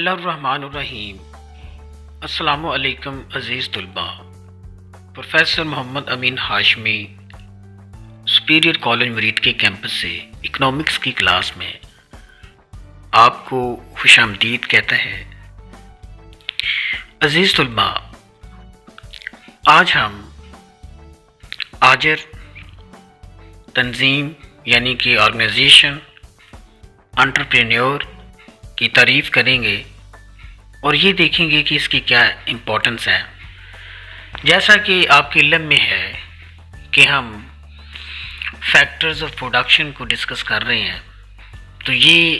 اللہ الرحمن الرحیم۔ السلام علیکم عزیز طلباء۔ پروفیسر محمد امین ہاشمی سپیریئر کالج مرید کے کیمپس سے اکنامکس کی کلاس میں آپ کو خوش آمدید کہتا ہے۔ عزیز طلباء، آج ہم آجر تنظیم یعنی کہ آرگنائزیشن انٹرپرینیور کی تعریف کریں گے اور یہ دیکھیں گے کہ اس کی کیا امپورٹنس ہے۔ جیسا کہ آپ کے علم میں ہے کہ ہم فیکٹرز آف پروڈکشن کو ڈسکس کر رہے ہیں، تو یہ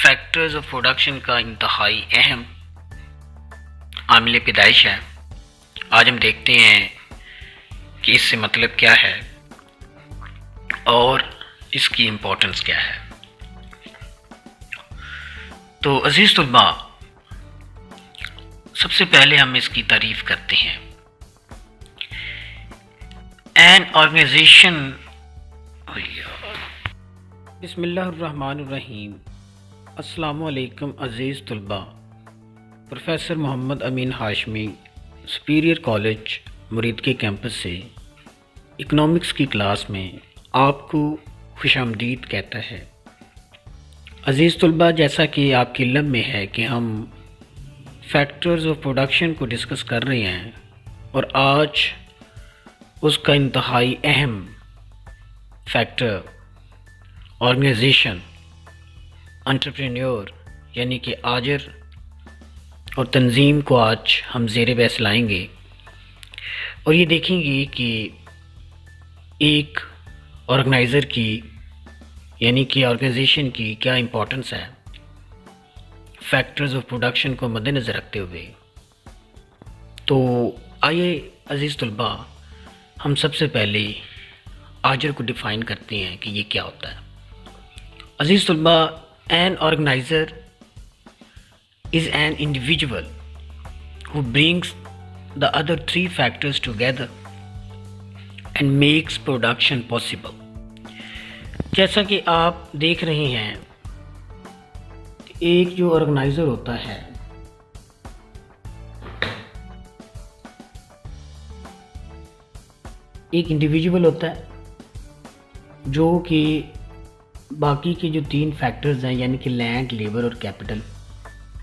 فیکٹرز آف پروڈکشن کا انتہائی اہم عامل پیدائش ہے۔ آج ہم دیکھتے ہیں کہ اس سے مطلب کیا ہے اور اس کی امپورٹنس کیا ہے۔ تو عزیز طلباء، سب سے پہلے ہم اس کی تعریف کرتے ہیں۔ این آرگنائزیشن، بسم اللہ الرحمن الرحیم۔ السلام علیکم عزیز طلباء۔ پروفیسر محمد امین ہاشمی سپیریئر کالج مرید کے کیمپس سے اکنامکس کی کلاس میں آپ کو خوش آمدید کہتا ہے۔ عزیز طلباء، جیسا کہ آپ کے علم میں ہے کہ ہم فیکٹرز آف پروڈکشن کو ڈسکس کر رہے ہیں اور آج اس کا انتہائی اہم فیکٹر آرگنائزیشن انٹرپرینیور یعنی کہ آجر اور تنظیم کو آج ہم زیر بحث لائیں گے اور یہ دیکھیں گے کہ ایک آرگنائزر کی یعنی کہ آرگنائزیشن کی کیا امپورٹنس ہے فیکٹرز آف پروڈکشن کو مد نظر رکھتے ہوئے۔ تو آئیے عزیز طلباء، ہم سب سے پہلے آجر کو ڈیفائن کرتے ہیں کہ یہ کیا ہوتا ہے۔ عزیز طلباء، an organizer is an individual who brings the other three factors together and makes production possible۔ جیسا کہ آپ دیکھ رہے ہیں، ایک جو آرگنائزر ہوتا ہے ایک انڈیویجول ہوتا ہے جو کہ باقی کے جو تین فیکٹرز ہیں یعنی کہ لینڈ، لیبر اور کیپٹل،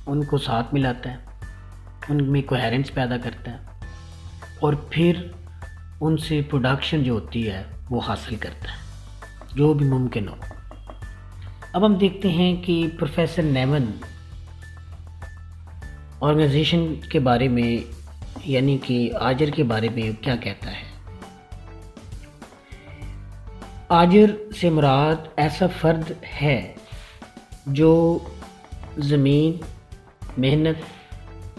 ان کو ساتھ ملاتا ہے، ان میں کوہیرنس پیدا کرتا ہے اور پھر ان سے پروڈکشن جو ہوتی ہے وہ حاصل کرتا ہے جو بھی ممکن ہو۔ اب ہم دیکھتے ہیں کہ پروفیسر نیمن آرگنائزیشن کے بارے میں یعنی کہ آجر کے بارے میں کیا کہتا ہے۔ آجر سے مراد ایسا فرد ہے جو زمین، محنت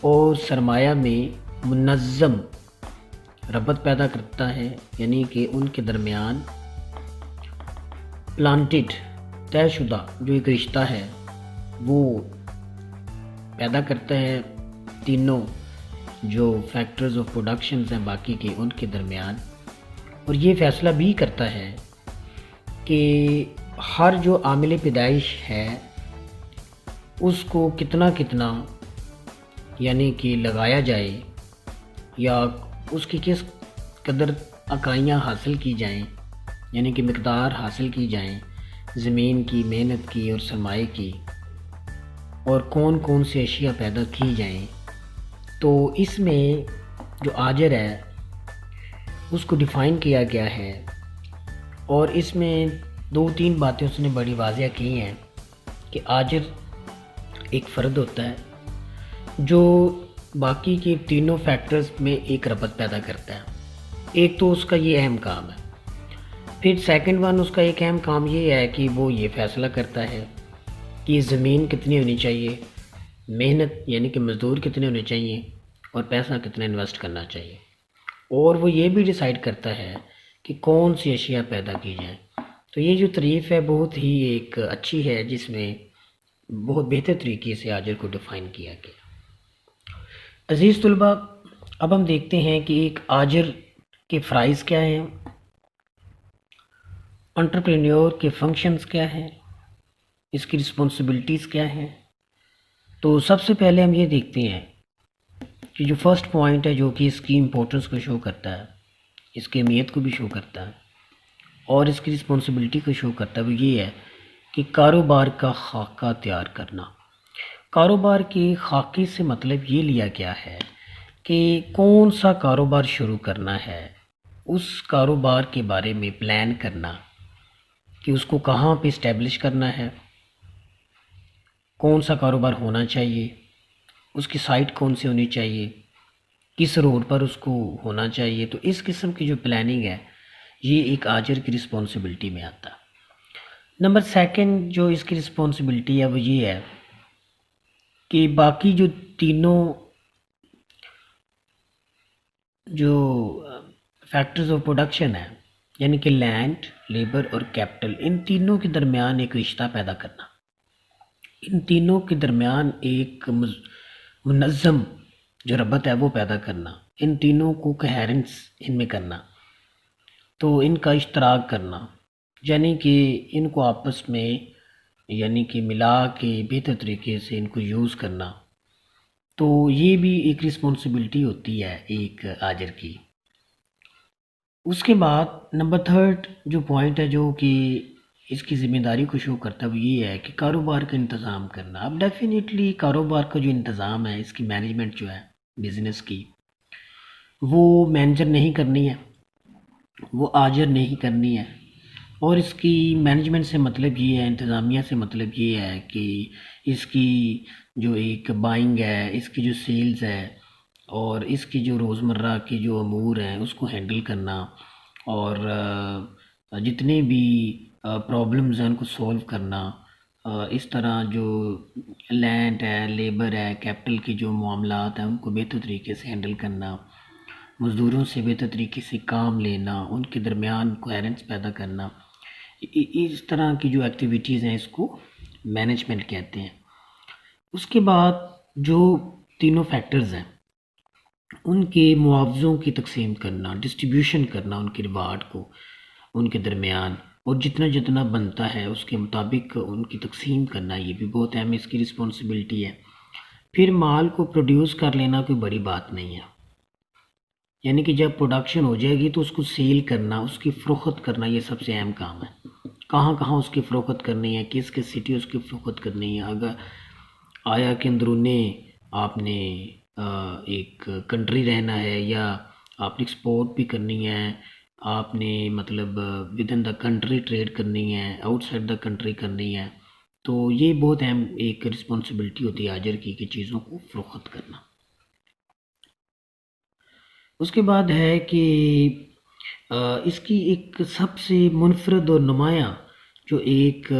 اور سرمایہ میں منظم ربط پیدا کرتا ہے، یعنی کہ ان کے درمیان پلانٹڈ طے شدہ جو ایک رشتہ ہے وہ پیدا کرتا ہے تینوں جو فیکٹرز آف پروڈکشنز ہیں باقی کے ان کے درمیان، اور یہ فیصلہ بھی کرتا ہے کہ ہر جو عامل پیدائش ہے اس کو کتنا یعنی کہ لگایا جائے یا اس کی کس قدر اکائیاں حاصل کی جائیں یعنی کہ مقدار حاصل کی جائیں زمین کی، محنت کی اور سرمایہ کی، اور کون سی اشیاء پیدا کی جائیں۔ تو اس میں جو آجر ہے اس کو ڈیفائن کیا گیا ہے اور اس میں دو تین باتیں اس نے بڑی واضح کی ہیں کہ آجر ایک فرد ہوتا ہے جو باقی کے تینوں فیکٹرز میں ایک ربط پیدا کرتا ہے۔ ایک تو اس کا یہ اہم کام ہے، پھر سیکنڈ ون اس کا ایک اہم کام یہ ہے کہ وہ یہ فیصلہ کرتا ہے کہ زمین کتنی ہونی چاہیے، محنت یعنی کہ مزدور کتنے ہونے چاہیے اور پیسہ کتنا انویسٹ کرنا چاہیے، اور وہ یہ بھی ڈیسائیڈ کرتا ہے کہ کون سی اشیاء پیدا کی جائیں۔ تو یہ جو تعریف ہے بہت ہی ایک اچھی ہے جس میں بہت بہتر طریقے سے آجر کو ڈیفائن کیا گیا۔ عزیز طلباء، اب ہم دیکھتے ہیں کہ ایک آجر کے فرائض کیا ہیں، انٹرپرینیور کے فنکشنز کیا ہیں، اس کی رسپانسبلٹیز کیا ہیں، تو سب سے پہلے ہم یہ دیکھتے ہیں کہ جو فرسٹ پوائنٹ ہے جو کہ اس کی امپورٹنس کو شو کرتا ہے، اس کی اہمیت کو بھی شو کرتا ہے اور اس کی رسپانسبلٹی کو شو کرتا ہے، وہ یہ ہے کہ کاروبار کا خاکہ تیار کرنا۔ کاروبار کے خاکے سے مطلب یہ لیا گیا ہے کہ کون سا کاروبار شروع کرنا ہے، اس کاروبار کے بارے میں پلان کرنا کہ اس کو کہاں پہ اسٹیبلش کرنا ہے، کون سا کاروبار ہونا چاہیے، اس کی سائٹ کون سی ہونی چاہیے، کس روڈ پر اس کو ہونا چاہیے۔ تو اس قسم کی جو پلاننگ ہے یہ ایک آجر کی رسپانسبلٹی میں آتا ہے۔ نمبر سیکنڈ جو اس کی رسپانسبلٹی ہے وہ یہ ہے کہ باقی جو تینوں جو فیکٹرز آف پروڈکشن ہے، یعنی کہ لینڈ، لیبر اور کیپٹل، ان تینوں کے درمیان ایک رشتہ پیدا کرنا، ان تینوں کے درمیان ایک منظم جو ربط ہے وہ پیدا کرنا، ان تینوں کو کوہیرنس ان میں کرنا، تو ان کا اشتراک کرنا، یعنی کہ ان کو آپس میں یعنی کہ ملا کے بہتر طریقے سے ان کو یوز کرنا، تو یہ بھی ایک رسپانسبلٹی ہوتی ہے ایک آجر کی۔ اس کے بعد نمبر تھرڈ جو پوائنٹ ہے جو کہ اس کی ذمہ داری کو شو کرتا ہے وہ یہ ہے کہ کاروبار کا انتظام کرنا۔ اب ڈیفینیٹلی کاروبار کا جو انتظام ہے، اس کی مینجمنٹ جو ہے بزنس کی، وہ مینیجر نہیں کرنی ہے، وہ آجر نہیں کرنی ہے، اور اس کی مینجمنٹ سے مطلب یہ ہے، انتظامیہ سے مطلب یہ ہے کہ اس کی جو ایک بائنگ ہے، اس کی جو سیلز ہے اور اس کی جو روزمرہ کی جو امور ہیں اس کو ہینڈل کرنا، اور جتنے بھی پرابلمز ہیں ان کو سولو کرنا، اس طرح جو لینڈ ہے، لیبر ہے، کیپٹل کی جو معاملات ہیں ان کو بہتر طریقے سے ہینڈل کرنا، مزدوروں سے بہتر طریقے سے کام لینا، ان کے درمیان کوہیرنس پیدا کرنا، اس طرح کی جو ایکٹیویٹیز ہیں اس کو مینجمنٹ کہتے ہیں۔ اس کے بعد جو تینوں فیکٹرز ہیں ان کے معاوضوں کی تقسیم کرنا، ڈسٹریبیوشن کرنا ان کے ریوارڈ کو ان کے درمیان، اور جتنا جتنا بنتا ہے اس کے مطابق ان کی تقسیم کرنا، یہ بھی بہت اہم اس کی رسپانسبلٹی ہے۔ پھر مال کو پروڈیوس کر لینا کوئی بڑی بات نہیں ہے، یعنی کہ جب پروڈکشن ہو جائے گی تو اس کو سیل کرنا، اس کی فروخت کرنا، یہ سب سے اہم کام ہے۔ کہاں کہاں اس کی فروخت کرنی ہے، کس کس سٹی اس کی فروخت کرنی ہے، اگر آیا کہ اندرونے آپ نے ایک کنٹری رہنا ہے، یا آپ نے ایکسپورٹ بھی کرنی ہے، آپ نے مطلب within the country trade کرنی ہے، آؤٹ سائڈ دا کنٹری کرنی ہے، تو یہ بہت اہم ایک رسپانسبلٹی ہوتی ہے آجر کی کہ چیزوں کو فروخت کرنا۔ اس کے بعد ہے کہ اس کی ایک سب سے منفرد اور نمایاں جو ایک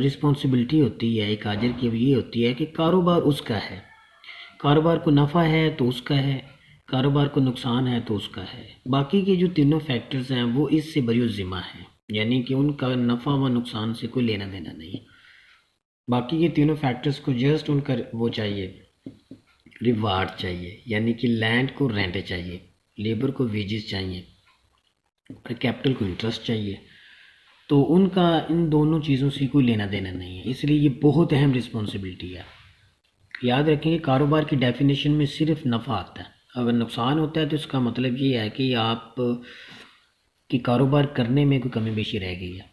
رسپانسبلٹی ہوتی ہے ایک آجر کی، وہ یہ ہوتی ہے کہ کاروبار اس کا ہے، کاروبار کو نفع ہے تو اس کا ہے، کاروبار کو نقصان ہے تو اس کا ہے۔ باقی کے جو تینوں فیکٹرز ہیں وہ اس سے بری ذمہ ہیں، یعنی کہ ان کا نفع و نقصان سے کوئی لینا دینا نہیں۔ باقی کے تینوں فیکٹرز کو جسٹ ان کا وہ چاہیے، ریوارڈ چاہیے، یعنی کہ لینڈ کو رینٹ چاہیے، لیبر کو ویجز چاہیے، اور کیپٹل کو انٹرسٹ چاہیے، تو ان کا ان دونوں چیزوں سے کوئی لینا دینا نہیں ہے، اس لیے یہ بہت اہم رسپانسبلٹی ہے۔ یاد رکھیں کہ کاروبار کی ڈیفینیشن میں صرف نفع آتا ہے، اگر نقصان ہوتا ہے تو اس کا مطلب یہ ہے کہ آپ کی کاروبار کرنے میں کوئی کمی بیشی رہ گئی ہے۔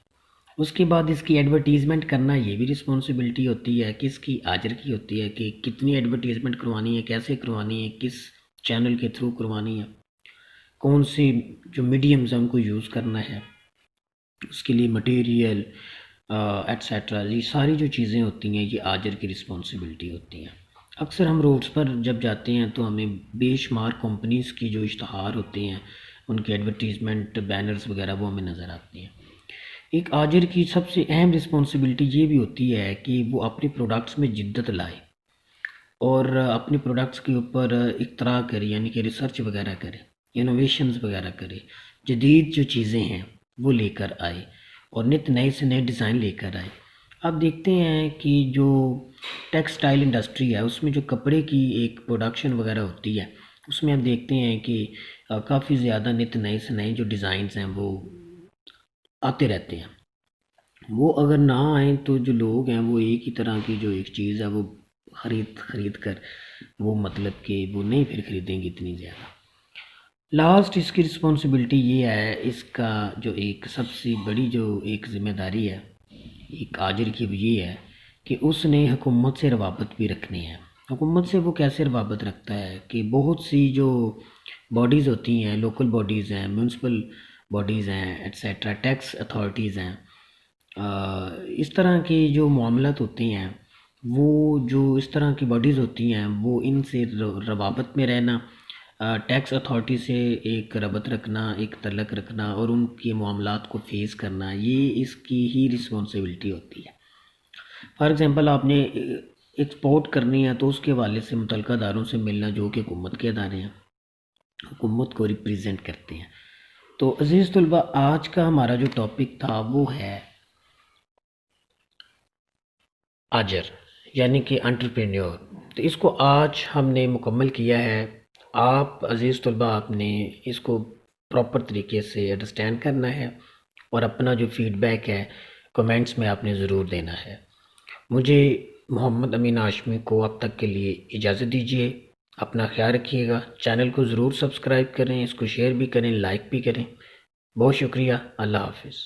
اس کے بعد اس کی ایڈورٹیزمنٹ کرنا، یہ بھی رسپانسبلٹی ہوتی ہے، کس کی آجر کی ہوتی ہے کہ کتنی ایڈورٹیزمنٹ کروانی ہے، کیسے کروانی ہے، کس چینل کے تھرو کروانی ہے، کون سی جو میڈیمز ہیں ان کو یوز کرنا ہے، اس کے لیے مٹیریل ایٹسیٹرا، یہ ساری جو چیزیں ہوتی ہیں یہ آجر کی رسپانسبلٹی ہوتی ہیں۔ اکثر ہم روڈز پر جب جاتے ہیں تو ہمیں بے شمار کمپنیز کی جو اشتہار ہوتے ہیں، ان کے ایڈورٹیزمنٹ بینرز وغیرہ وہ ہمیں نظر آتی ہیں۔ ایک آجر کی سب سے اہم رسپانسبلٹی یہ بھی ہوتی ہے کہ وہ اپنے پروڈکٹس میں جدت لائے اور اپنے پروڈکٹس کے اوپر اختراع کرے، یعنی کہ ریسرچ وغیرہ کرے، انوویشنز وغیرہ کرے، جدید جو چیزیں ہیں وہ لے کر آئے اور نت نئے سے نئے ڈیزائن لے کر آئے۔ اب دیکھتے ہیں کہ جو ٹیکسٹائل انڈسٹری ہے اس میں جو کپڑے کی ایک پروڈکشن وغیرہ ہوتی ہے، اس میں ہم دیکھتے ہیں کہ کافی زیادہ نت نئے سے نئے جو ڈیزائنز ہیں وہ آتے رہتے ہیں۔ وہ اگر نہ آئیں تو جو لوگ ہیں وہ ایک ہی طرح کی جو ایک چیز ہے وہ خرید کر وہ مطلب کہ وہ نہیں پھر خریدیں گے اتنی زیادہ۔ لاسٹ اس کی رسپانسبلٹی یہ ہے، اس کا جو ایک سب سے بڑی جو ایک ذمہ داری ہے ایک آجر کی، وہ یہ ہے کہ اس نے حکومت سے روابط بھی رکھنی ہے۔ حکومت سے وہ کیسے روابط رکھتا ہے کہ بہت سی جو باڈیز ہوتی ہیں، لوکل باڈیز ہیں، میونسپل باڈیز ہیں ایٹسیٹرا، ٹیکس اتھارٹیز ہیں، اس طرح کی جو معاملات ہوتی ہیں، وہ جو اس طرح کی باڈیز ہوتی ہیں وہ ان سے روابط میں رہنا، ٹیکس اتھارٹی سے ایک ربط رکھنا، ایک تعلق رکھنا اور ان کے معاملات کو فیس کرنا، یہ اس کی ہی رسپانسبلٹی ہوتی ہے۔ فار ایگزامپل آپ نے ایکسپورٹ کرنی ہے تو اس کے حوالے سے متعلقہ اداروں سے ملنا، جو کہ حکومت کے ادارے ہیں، حکومت کو ریپریزنٹ کرتے ہیں۔ تو عزیز طلبہ، آج کا ہمارا جو ٹاپک تھا وہ ہے آجر، یعنی کہ انٹرپرینیور۔ تو اس کو آج ہم نے مکمل کیا ہے۔ آپ عزیز طلبہ، آپ نے اس کو پراپر طریقے سے انڈرسٹینڈ کرنا ہے اور اپنا جو فیڈ بیک ہے کمنٹس میں آپ نے ضرور دینا ہے۔ مجھے محمد امین ہاشمی کو اب تک کے لیے اجازت دیجیے۔ اپنا خیال رکھیے گا، چینل کو ضرور سبسکرائب کریں، اس کو شیئر بھی کریں، لائک بھی کریں۔ بہت شکریہ، اللہ حافظ۔